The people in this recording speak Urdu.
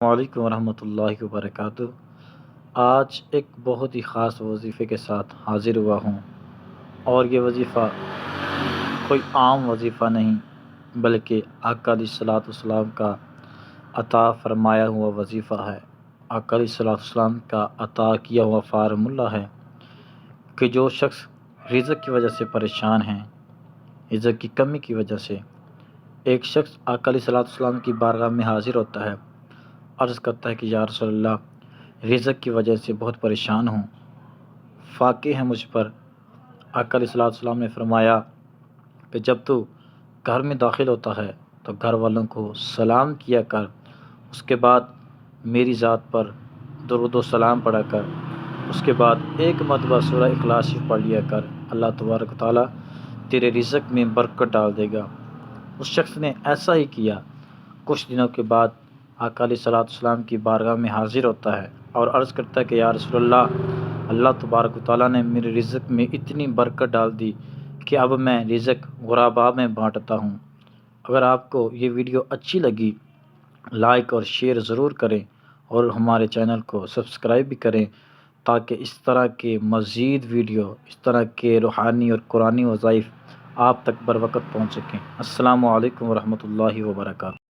وعلیکم ورحمۃ اللہ وبرکاتہ۔ آج ایک بہت ہی خاص وظیفے کے ساتھ حاضر ہوا ہوں، اور یہ وظیفہ کوئی عام وظیفہ نہیں بلکہ آقا علیہ الصلوۃ والسلام کا عطا فرمایا ہوا وظیفہ ہے۔ آقا علیہ الصلوۃ والسلام کا عطا کیا ہوا فارمولہ ہے کہ جو شخص رزق کی وجہ سے پریشان ہیں، رزق کی کمی کی وجہ سے، ایک شخص آقا علیہ الصلوۃ والسلام کی بارگاہ میں حاضر ہوتا ہے، عرض کرتا ہے کہ یا رسول اللہ، رزق کی وجہ سے بہت پریشان ہوں، فاقے ہیں مجھ پر۔ آقا علیہ الصلوۃ والسلام نے فرمایا کہ جب تو گھر میں داخل ہوتا ہے تو گھر والوں کو سلام کیا کر، اس کے بعد میری ذات پر درود و سلام پڑھا کر، اس کے بعد ایک مرتبہ سورہ اخلاص شریف پڑھ لیا کر، اللہ تبارک و تعالیٰ تیرے رزق میں برکت ڈال دے گا۔ اس شخص نے ایسا ہی کیا۔ کچھ دنوں کے بعد آقا علیہ الصلوۃ والسلام کی بارگاہ میں حاضر ہوتا ہے اور عرض کرتا ہے کہ یا رسول اللہ، اللہ تبارک و تعالیٰ نے میرے رزق میں اتنی برکت ڈال دی کہ اب میں رزق غرباء میں بانٹتا ہوں۔ اگر آپ کو یہ ویڈیو اچھی لگی، لائک اور شیئر ضرور کریں، اور ہمارے چینل کو سبسکرائب بھی کریں تاکہ اس طرح کے مزید ویڈیو، اس طرح کے روحانی اور قرآنی وظائف آپ تک بر وقت پہنچ سکیں۔ السلام علیکم ورحمۃ اللہ وبرکاتہ۔